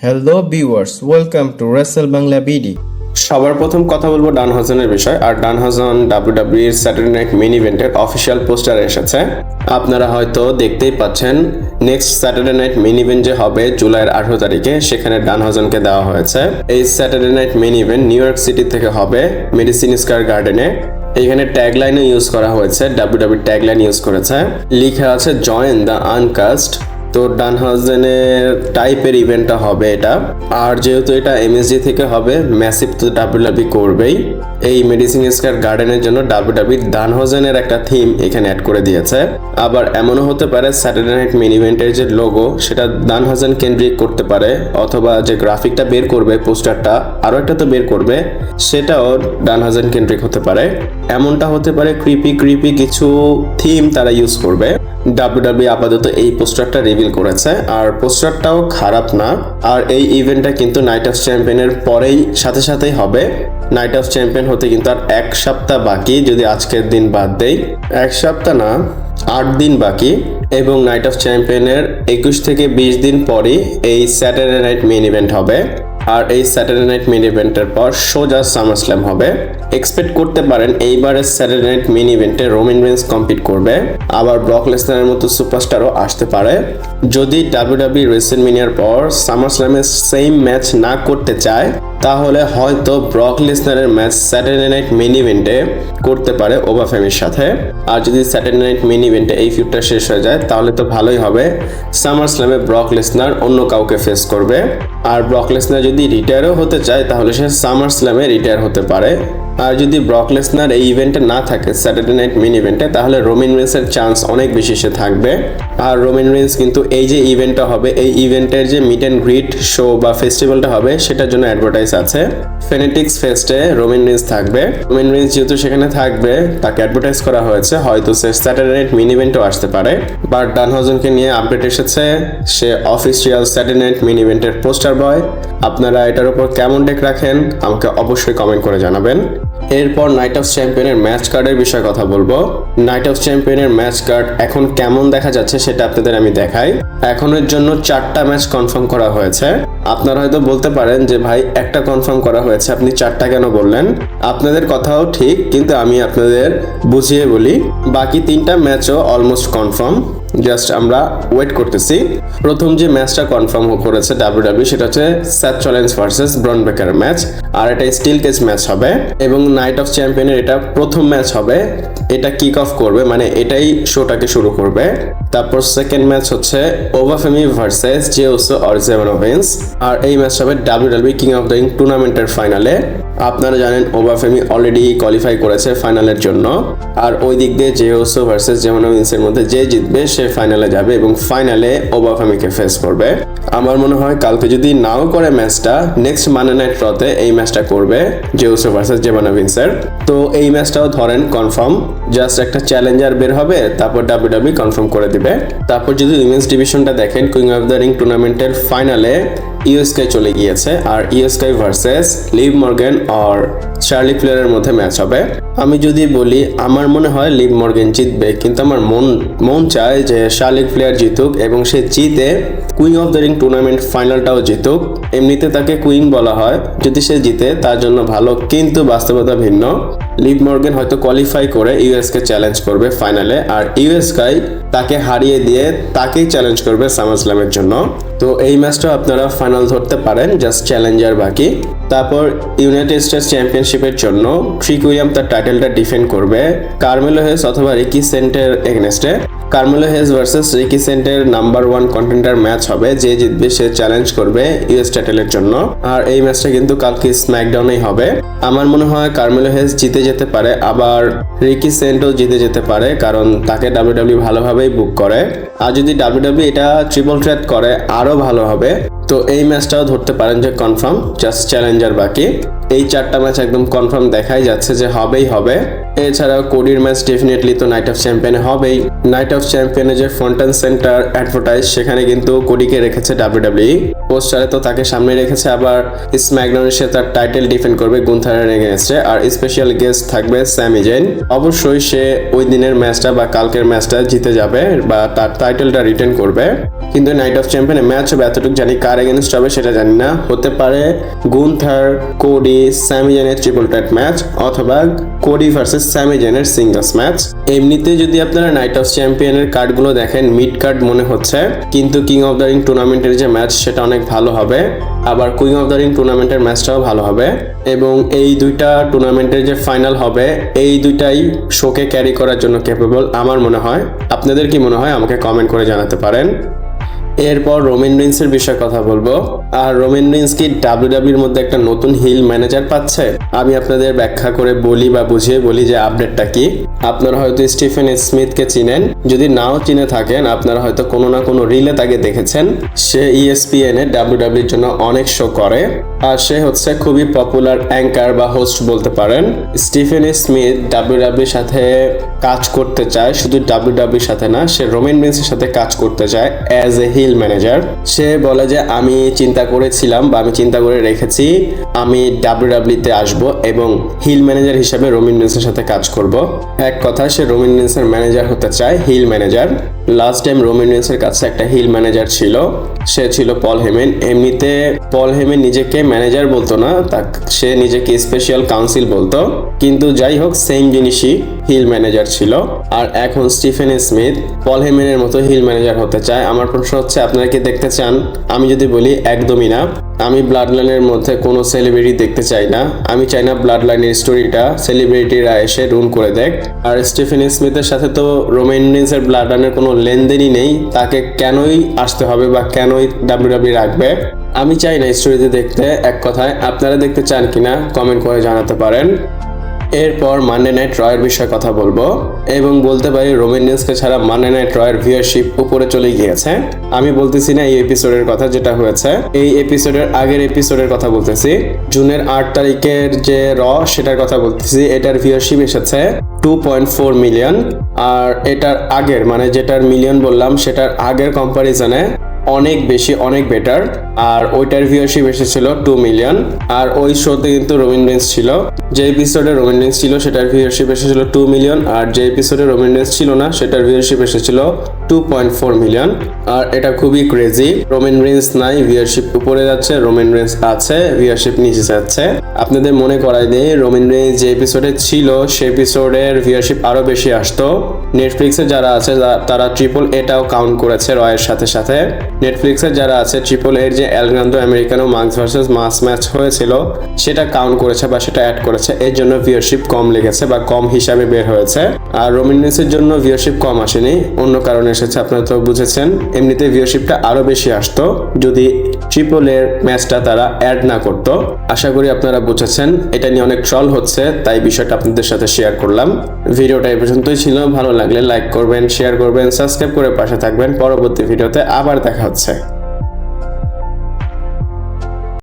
Hello viewers, welcome to Rachel Bangla BD. সবার প্রথম কথা বলবো ডান হাসানের বিষয়। আর ডান হাসান ডাব্লিউডাব্লিউই এর স্যাটারডে নাইট মেইন ইভেন্টের অফিসিয়াল পোস্টার এসেছে। আপনারা হয়তো দেখতেই পাচ্ছেন next Saturday night main event যে হবে জুলাইয়ের 18 তারিখে, সেখানে ডান হাসানকে দেওয়া হয়েছে। এই Saturday night main event new York city থেকে হবে, মেডিসিন স্কয়ার গার্ডেনে। এখানে ট্যাগলাইনও ইউজ করা হয়েছে, ডাব্লিউডাব্লিউই ট্যাগলাইন ইউজ করেছে, লেখা আছে জয়েন দ্য আনকাস্ট। তো ডান হাউজেনের টাইপের ইভেন্টটা হবে এটা। আর যেহেতু এটা এমএসজি থেকে হবে, ম্যাসিভ তো ডাব্লিউডাব্লিউই করবেই। এই মেডিসিন স্কয়ার গার্ডেনের জন্য ডাব্লিউডাব্লিউই ডান হাউজেনের একটা থিম এখানে অ্যাড করে দিয়েছে। আবার এমনও হতে পারে স্যাটারডে নাইট মেইন ইভেন্টের যে লোগো সেটা ডান হাউজেন কেন্দ্রিক করতে পারে, অথবা যে গ্রাফিকটা বের করবে পোস্টারটা আরও একটা তো বের করবে, সেটাও ডান হাউজেন কেন্দ্রিক হতে পারে। এমনটা হতে পারে ক্রিপি কিছু থিম তারা ইউজ করবে। ডাব্লিউডাব্লিউই আপাতত এই পোস্টারটা রিভিল করেছে, আর পোস্টারটাও খারাপ না। আর এই ইভেন্টটা কিন্তু নাইট অফ চ্যাম্পিয়নের পরেই সাথেই হবে। নাইট অফ চ্যাম্পিয়ন হতে কিন্তু আর 1 সপ্তাহ বাকি, যদি আজকের দিন বাদ দেই। 1 সপ্তাহ না, 8 দিন বাকি। এবং নাইট অফ চ্যাম্পিয়নের 21 থেকে 20 দিন পরই এই স্যাটারডে নাইট মেইন ইভেন্ট হবে। আর এই স্যাটারডে নাইট মেইন ইভেন্টের পর সোজা সামার স্ল্যাম হবে। এক্সপেক্ট করতে পারেন এইবারের স্যাটারডে নাইট মেইন ইভেন্টে রোমান রেইন্স কম্পিট করবে, আবার ব্রক লেসনারের মতো সুপারস্টারও আসতে পারে। যদি ডাব্লিউডাব্লিউই রেসলম্যানিয়ার পর সামার স্ল্যামে সেম ম্যাচ না করতে চায়, তাহলে হয়তো ব্রক লেসনারের ম্যাচ স্যাটারডে নাইট মেইন ইভেন্টে করতে পারে ওবাফেমির সাথে। আর যদি স্যাটারডে নাইট মেইন ইভেন্টে এই ফিউডটা শেষ হয়ে যায়, তাহলে তো ভালোই হবে। সামার স্ল্যামে ব্রক লেসনার অন্য কাউকে ফেস করবে। আর ব্রক লেসনার যদি রিটায়ারও হতে চায়, তাহলে সে সামার স্ল্যামে রিটায়ার হতে পারে। আর যদি ব্রক লেসনার এই ইভেন্টে না থাকে স্যাটারডে নাইট মেইন ইভেন্টে, তাহলে রোমান রেইন্সের চান্স অনেক বেশি সে থাকবে। আর রোমান রেইন্স কিন্তু এই যে ইভেন্টটা হবে, এই ইভেন্টের যে মিট অ্যান্ড গ্রিট শো বা ফেস্টিভ্যালটা হবে, সেটার জন্য অ্যাডভার্টাইজ আছে। ফেনেটিক্স ফেস্টে রোমান রেইন্স থাকবে। রোমান রেইন্স যেহেতু সেখানে থাকবে, তাকে অ্যাডভার্টাইজ করা হয়েছে, হয়তো সে স্যাটারডে নাইট মেইন ইভেন্টও আসতে পারে। বাট ডান হাউজেনকে নিয়ে আপডেট এসেছে, সে অফিসিয়াল স্যাটারডে নাইট মেইন ইভেন্টের পোস্টার বয়। আপনারা এটার উপর কেমন টেক রাখেন আমাকে অবশ্যই কমেন্ট করে জানাবেন। এরপর নাইট অফ চ্যাম্পিয়নের ম্যাচ কার্ডের বিষয়ে কথা বলবো। নাইট অফ চ্যাম্পিয়নের ম্যাচ কার্ড এখন কেমন দেখা যাচ্ছে সেটা আপনাদের আমি দেখাই। এখনের জন্য 4টা ম্যাচ কনফার্ম করা হয়েছে। আপনারা হয়তো বলতে পারেন যে ভাই একটা কনফার্ম করা হয়েছে, আপনি 4টা কেন বললেন? আপনাদের কথাও ঠিক, কিন্তু আমি আপনাদের বুঝিয়ে বলি। বাকি 3টা ম্যাচও অলমোস্ট কনফার্ম, জাস্ট আমরা ওয়েট করতেছি। প্রথম যে ম্যাচটা কনফার্ম করেছে ডাব্লিউডাব্লিউই, সেটা হচ্ছে সেথ রলিন্স ভার্সেস ব্রন বেকারের ম্যাচ। আর এটা স্টিল কেজ ম্যাচ হবে এবং নাইট অফ চ্যাম্পিয়নের এটা প্রথম ম্যাচ হবে। এটা কিক অফ করবে, মানে এটাই শোটাকে শুরু করবে। তারপর সেকেন্ড ম্যাচ হচ্ছে ওবাফেমি ভার্সেস জিওসো অর জেভন ওভেন্স। আর এই ম্যাচ হবে WWE king of the ring টুর্নামেন্টের ফাইনালে। আপনারা জানেন ওবাফেমি অলরেডি কোয়ালিফাই করেছে ফাইনালের জন্য। আর ওই দিক দিয়ে জিওসো ভার্সেস জেভন ওভেন্সের মধ্যে যে জিতবে সে ফাইনালে যাবে এবং ফাইনালে ওবাফেমিকে ফেস করবে। আমার মনে হয় কালকে যদি নাও করে ম্যাচটা, নেক্সট মানডে নাইট রতে এই ম্যাচটা করবে জিওসো ভার্সেস জেভন ওভেন্সের। তো এই ম্যাচটাও ধরেন কনফার্ম, জাস্ট একটা চ্যালেঞ্জার বের হবে, তারপর ডাব্লিউডাব্লিউই কনফার্ম করে দিবে। তারপর যদি উইমেন্স ডিভিশনটা দেখেন, কুইন অফ দ্য রিং টুর্নামেন্টের ফাইনালে ইউএসকে চলে গিয়েছে। আর ইউএসকে ভার্সেস লিভ মর্গান আর চার্লি ফ্লেয়ারের মধ্যে ম্যাচ হবে। আমি যদি বলি, আমার মনে হয় লিভ মর্গান জিতবে, কিন্তু আমার মন চায় যে চার্লি ফ্লেয়ার জিতুক এবং সে জিতে queen of the ring tournament ফাইনালটাও জিতুক। এমনিতে তাকে কুইন বলা হয়, যদি সে জিতে তার জন্য ভালো, কিন্তু বাস্তবতা ভিন্ন। লিভ মর্গান হয়তো কোয়ালিফাই করে ইউএসকে চ্যালেঞ্জ করবে ফাইনালে, আর ইউএসকে তাকে হারিয়ে দিয়ে তাকেই চ্যালেঞ্জ করবে সামার স্ল্যামের জন্য। তো এই ম্যাচটা আপনারা ফাইনাল ধরতে পারেন, জাস্ট চ্যালেঞ্জার বাকি। তারপর ইউনাইটেড স্টেটস চ্যাম্পিয়নশিপের জন্য ট্রিক উইলিয়াম তার টাইটেলটা ডিফেন্ড করবে কার্মেলো হেস অথবা রিকি সেন্টের এগেনস্টে। কার্মেলো হেস ভার্সেস রিকি সেন্টের নাম্বার 1 কন্টেন্ডার ম্যাচ হবে, যে জিতবে সে চ্যালেঞ্জ করবে ইউএস টাইটেলের জন্য। আর এই ম্যাচটা কিন্তু কালকে স্ম্যাকডাউনেই হবে। আমার মনে হয় কার্মেলো হেস জিতে যেতে পারে, আবার রিকি সেন্টও জিতে যেতে পারে, কারণ তাকে ডাব্লিউডাব্লিউই ভালোভাবেই বুক করে। আর যদি ডাব্লিউডাব্লিউই এটা ট্রিপল থ্রেট করে আরও ভালো হবে। তো এই ম্যাচটাও ধরতে পারেন যে কনফার্ম, জাস্ট চ্যালেঞ্জার বাকি। এই 4টা ম্যাচ একদম কনফার্ম দেখাই যাচ্ছে যে হবেই হবে। এছাড়াও কোডির ম্যাচ ডেফিনেটলি তো নাইট অফ চ্যাম্পিয়নে হবেই। নাইট অফ চ্যাম্পিয়নে যে ফন্টেন সেন্টার অ্যাডভার্টাইজ, সেখানে কিন্তু কোডিকে রেখেছে ডাব্লিউডাব্লিউই পোস্টারে, তো তাকে সামনে রেখেছে। আবার স্ম্যাকডাউনে সে তার টাইটেল ডিফেন্ড করবে গুন্থারের এগেইনস্টে। আর স্পেশাল গেস্ট থাকবে স্যামি জেন। অবশ্যই সে ওই দিনের ম্যাচটা বা কালকের ম্যাচটা জিতে যাবে বা তার টাইটেলটা রিটেন করবে। কিন্তু নাইট অফ চ্যাম্পিয়নে ম্যাচ হবে এতটুকু জানি, কার কার এগেনস্ট হবে সেটা জানি না, হতে পারে গুন্থার কোডি স্যামি জেনের ট্রিপল থ্রেট ম্যাচ অথবা কোডি ভার্সেস স্যামি জেনের সিঙ্গলস ম্যাচ। এমনিতে যদি আপনারা নাইট অফ চ্যাম্পিয়নের কার্ডগুলো দেখেন মিড কার্ড মনে হচ্ছে, কিন্তু কিং অফ দ্য রিং টুর্নামেন্টের যে ম্যাচ সেটা অনেক ভালো হবে, আবার কুইং অফ দ্য রিং টুর্নামেন্টের ম্যাচটাও ভালো হবে এবং এই দুইটা টুর্নামেন্টের যে ফাইনাল হবে এই দুইটাই শোকে ক্যারি করার জন্য ক্যাপেবল আমার মনে হয়। আপনাদের কি মনে হয় আমাকে কমেন্ট করে জানাতে পারেন। এরপর রোমান রিন্সের বিষয়ে কথা বলবো। আর রোমান রিন্স কি ডাব্লিউডাব্লিউর মধ্যে একটা নতুন হিল ম্যানেজার পাচ্ছে? আমি আপনাদের ব্যাখ্যা করে বলি বা বুঝিয়ে বলি যে আপডেটটা কি। আপনারা হয়তো স্টিফেন স্মিথকে চিনেন, যদি নাও চিনে থাকেন আপনারা হয়তো কোনো না কোনো রিলে তাকে দেখেছেন। সে ইএসপিএন এ ডাব্লিউডাব্লিউর জন্য অনেক শো করে আর সে হচ্ছে খুবই পপুলার অ্যাঙ্কার বা হোস্ট বলতে পারেন। স্টিফেন স্মিথ ডাব্লিউডাব্লিউর সাথে কাজ করতে চায়, শুধু ডাব্লিউডাব্লিউর সাথে না, সে রোমান রিন্সের সাথে কাজ করতে চায় অ্যাজ এ হিল ম্যানেজার। সে বলে যে আমি চিন্তা করেছিলাম বা আমি চিন্তা করে রেখেছি আমি ডাব্লিউডাব্লিউতে আসব এবং হিল ম্যানেজার হিসেবে রোমান রিন্সের সাথে কাজ করব। এক কথা সে রোমান রিন্সের ম্যানেজার হতে চায়, heel manager. Last time Roman রিন্সের কাছে একটা হিল ম্যানেজার ছিল, সে ছিল পল হেমেন। এমনিতে পল হেমেন নিজেকে ম্যানেজার বলতো না, সে নিজেকে স্পেশাল কাউন্সিল বলতো, কিন্তু যাই হোক সেম জিনিসই, হিল ম্যানেজার ছিল। আর এখন স্টিফেন স্মিথ পল হেমেনের মতো হিল ম্যানেজার হতে চায়। আমার প্রশ্ন হচ্ছে আপনারা কি দেখতে চান? আমি যদি বলি একদমই না। আমি ব্লাড লাইনের মধ্যে কোনো সেলিব্রিটি দেখতে চাই না। আমি চাই না ব্লাড লাইনের স্টোরিটা সেলিব্রিটিরা এসে রুন করে দেখ। আর স্টিফেন স্মিথের সাথে তো রোমান রিন্সের ব্লাড লাইনের কোনো লেনদেনই নেই, তাকে কেনই আসতে হবে বা কেনই ডাব্লিউডাব্লিউ রাখবে? আমি চাই না স্টোরিতে দেখতে। এক কথায় আপনারা দেখতে চান কিনা কমেন্ট করে জানাতে পারেন। এরপর মানডে নাইট রয়ের বিষয়ে কথা বলবো এবং বলতে পারি রোমান রিন্সকে ছাড়া মানডে নাইট রয়ের ভিউয়ারশিপ উপরে চলে গিয়েছে। আমি বলতেছি না এই এপিসোডের কথা যেটা হয়েছে, এই এপিসোডের আগের এপিসোডের কথা বলতেছি। জুনের 8 তারিখের যে সেটার কথা বলতেছি। এটার ভিউয়ারশিপ এসেছে 2.4 মিলিয়ন। আর এটার আগের মানে যেটার মিলিয়ন বললাম সেটার আগের কম্পারিজনে অনেক বেশি, অনেক বেটার। আর ওইটার ভিউয়ারশিপ এসেছিল 2 মিলিয়ন। আর ওই শোতে কিন্তু রোমান রিন্স ছিল। যে এপিসোডে রোমান রিন্স ছিল সেটার ভিউয়ারশিপ এসেছিল 2 মিলিয়ন, আর যে এপিসোডে রোমান রিন্স ছিল না সেটার ভিউয়ারশিপ এসেছিল 2.4 মিলিয়ন। আর এটা খুবই ক্রেজি। রোমান রিন্স নাই, ভিউয়ারশিপ উপরে যাচ্ছে, রোমান রিন্স আছে, ভিউয়ারশিপ নিচে যাচ্ছে। আপনাদের মনে করাই দেই, রোমান রিন্স যে এপিসোডে ছিল সেই এপিসোডের ভিউয়ারশিপ আরো বেশি আসতো। নেটফ্লিক্সে যারা আছে তারা ট্রিপল এটাও কাউন্ট করেছে রয়ের সাথে সাথে। নেটফ্লিক্সের যারা আছে ট্রিপল এর যে এলগ্রান্দো আমেরিকানো মার্কস ভার্সেস মাস ম্যাচ হয়েছিল সেটা কাউন্ট করেছে বা সেটা অ্যাড করেছে, এর জন্য ভিউয়ারশিপ কম লেগেছে বা কম হিসাবে বের হয়েছে। আর রোমান রিন্সের জন্য ভিউয়ারশিপ কম আসেনি, অন্য কারণে এসেছে, আপনারা তো বুঝেছেন। এমনিতে ভিউয়ারশিপটা আরো বেশি আসতো যদি ট্রিপল এর ম্যাচটা তারা অ্যাড না করতো। আশা করি আপনারা বুঝেছেন। এটা নিয়ে অনেক ট্রল হচ্ছে, তাই বিষয়টা আপনাদের সাথে শেয়ার করলাম। ভিডিওটা এই পর্যন্তই ছিল। ভালো লাগলে লাইক করবেন, শেয়ার করবেন, সাবস্ক্রাইব করে পাশে থাকবেন। পরবর্তী ভিডিওতে আবার দেখা হচ্ছে।